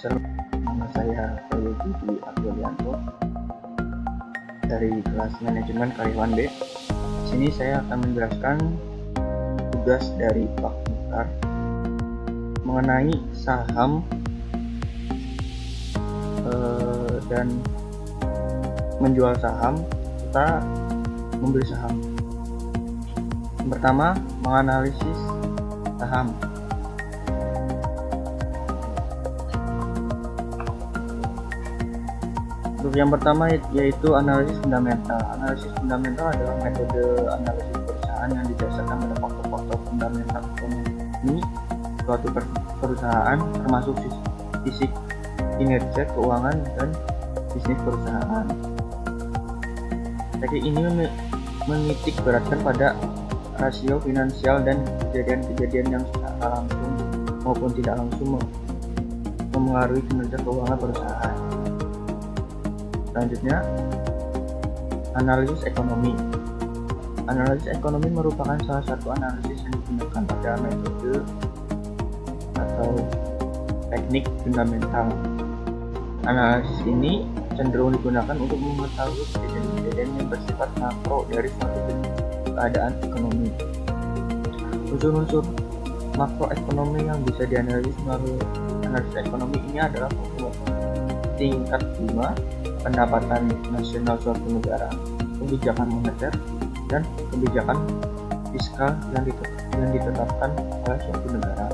Assalamualaikum, nama saya Budi Abdullianto dari kelas manajemen karyawan B. Di sini saya akan menjelaskan tugas dari Pak Mukhtar mengenai saham dan menjual saham serta membeli saham. Yang pertama, menganalisis saham. Untuk yang pertama yaitu analisis fundamental. Analisis fundamental adalah metode analisis perusahaan yang didasarkan pada faktor-faktor fundamental ekonomi suatu perusahaan, termasuk fisik, kinerja, keuangan, dan bisnis perusahaan. Jadi ini menitik beratkan pada rasio finansial dan kejadian-kejadian yang secara langsung maupun tidak langsung memengaruhi kinerja keuangan perusahaan. Selanjutnya, analisis ekonomi. Analisis ekonomi merupakan salah satu analisis yang digunakan pada metode atau teknik fundamental. Analisis ini cenderung digunakan untuk mengetahui kejadian-kejadian yang bersifat makro dari suatu keadaan ekonomi. Unsur-unsur makroekonomi yang bisa dianalisis melalui analisis ekonomi ini adalah tingkat bunga, pendapatan nasional suatu negara, kebijakan moneter, dan kebijakan fiskal yang ditetapkan oleh suatu negara.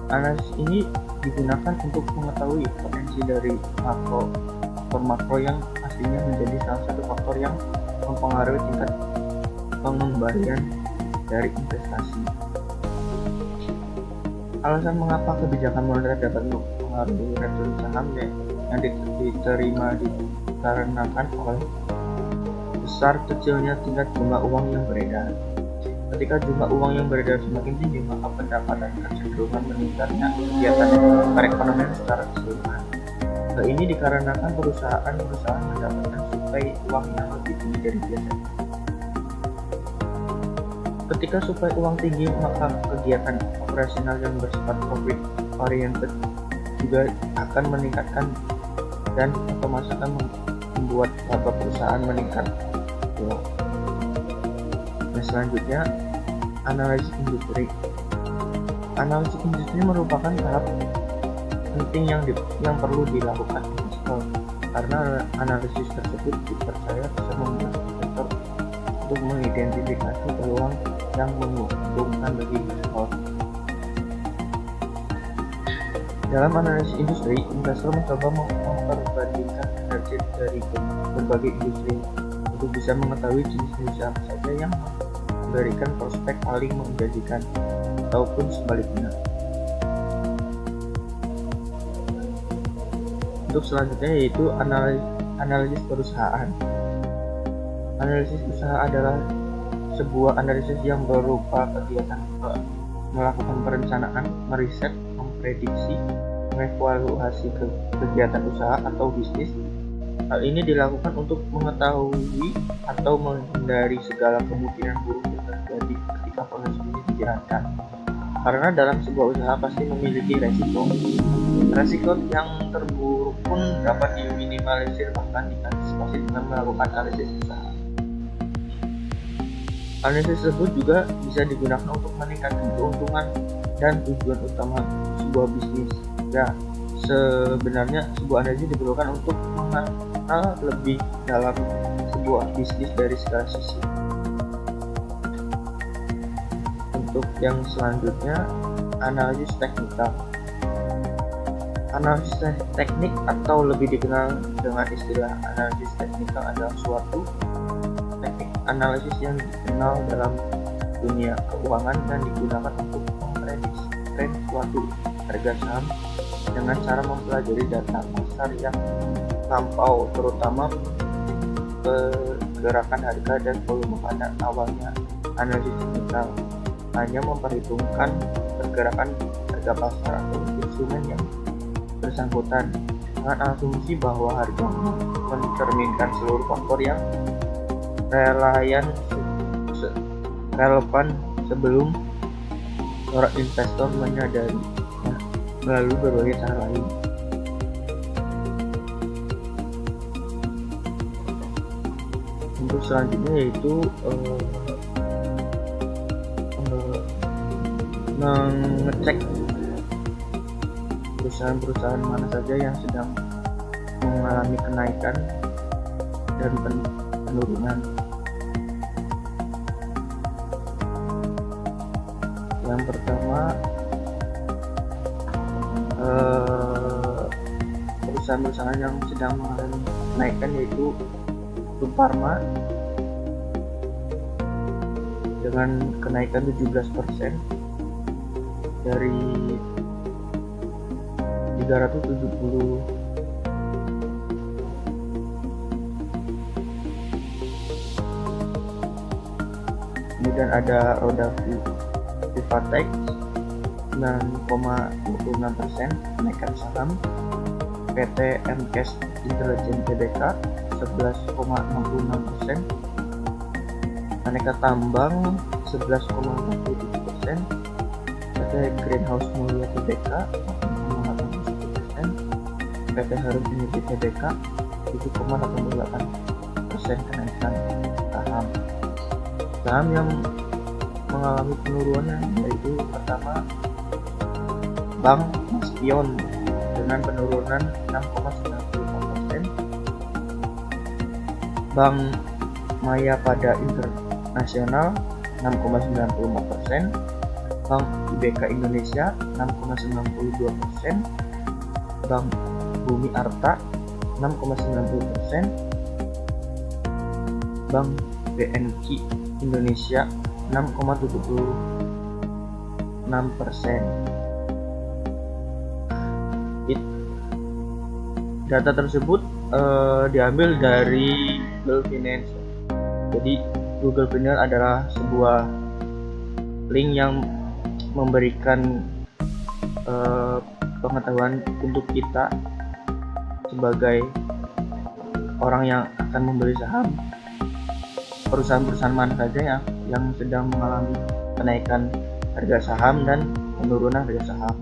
Analisis ini digunakan untuk mengetahui potensi dari faktor makro yang aslinya menjadi salah satu faktor yang mempengaruhi tingkat pengembalian dari investasi. Alasan mengapa kebijakan moneter dapat mempengaruhi return saham yang diterima dikarenakan oleh besar kecilnya tingkat jumlah uang yang beredar. Ketika jumlah uang yang beredar semakin tinggi, maka pendapatan kecenderungan meningkatnya kegiatan perekonomian secara keseluruhan. Hal ini dikarenakan perusahaan mendapatkan suplai uang yang lebih tinggi dari biasanya. Ketika suplai uang tinggi, maka kegiatan operasional yang bersifat profit oriented juga akan meningkatkan dan otomatis akan membuat laba perusahaan meningkat. Nah, selanjutnya, analisis industri. Analisis industri merupakan tahap penting yang perlu dilakukan investor, karena analisis tersebut dipercaya bisa membantu investor untuk mengidentifikasi peluang yang menguntungkan bagi investor. Dalam analisis industri, investor mencoba memperbandingkan kinerja dari berbagai industri untuk bisa mengetahui jenis-jenis apa saja yang memberikan prospek paling menjanjikan ataupun sebaliknya. Untuk selanjutnya yaitu analisis perusahaan. Analisis usaha adalah sebuah analisis yang berupa kegiatan melakukan perencanaan, meriset, memprediksi, mengevaluasi kegiatan usaha atau bisnis. Hal ini dilakukan untuk mengetahui atau menghindari segala kemungkinan buruk yang terjadi ketika proses ini dijalankan. Karena dalam sebuah usaha pasti memiliki resiko. Resiko yang terburuk pun dapat diminimalisir bahkan diantisipasi dengan melakukan analisis usaha. Analisis tersebut juga bisa digunakan untuk meningkatkan keuntungan dan tujuan utama sebuah bisnis. Ya, sebenarnya sebuah analisis diperlukan untuk mengenal lebih dalam sebuah bisnis dari segala sisi. Untuk yang selanjutnya, analisis teknikal. Analisis teknik atau lebih dikenal dengan istilah analisis teknikal adalah suatu teknik analisis yang dikenal dalam dunia keuangan dan digunakan untuk memprediksi tren suatu harga saham dengan cara mempelajari data pasar yang lampau, terutama pergerakan harga dan volume. Pada awalnya, analisis teknikal hanya memperhitungkan pergerakan harga pasar atau instrumen yang bersangkutan dengan asumsi bahwa harga mencerminkan seluruh faktor yang relevan sebelum seorang investor menyadarinya melalui berbagai cara lain. Untuk selanjutnya yaitu mengecek perusahaan-perusahaan mana saja yang sedang mengalami kenaikan dan penurunan. Yang pertama, perusahaan-perusahaan yang sedang mengalami kenaikan yaitu Food Pharma dengan kenaikan 17% dari 370. Kemudian ada roda Vivatex 9,26% kenaikan saham, PT MCAS Intelligent Tbk 11,66%, Aneka Tambang 11,47%, PT Greenhouse Mulia Tbk 8,81%, PT Harum Energy Tbk 7,88% kenaikan saham. Saham yang mengalami penurunan yaitu pertama Bank Mastion dengan penurunan 6,95%, Bank Mayapada Internasional 6,95%, Bank IBK Indonesia 6,92%, Bank Bumi Arta 6,90%, Bank BNQ Indonesia 6,76%. Data tersebut diambil dari Google Finance. Jadi Google Finance adalah sebuah link yang memberikan pengetahuan untuk kita sebagai orang yang akan membeli saham, perusahaan-perusahaan mana saja yang sedang mengalami kenaikan harga saham dan penurunan harga saham.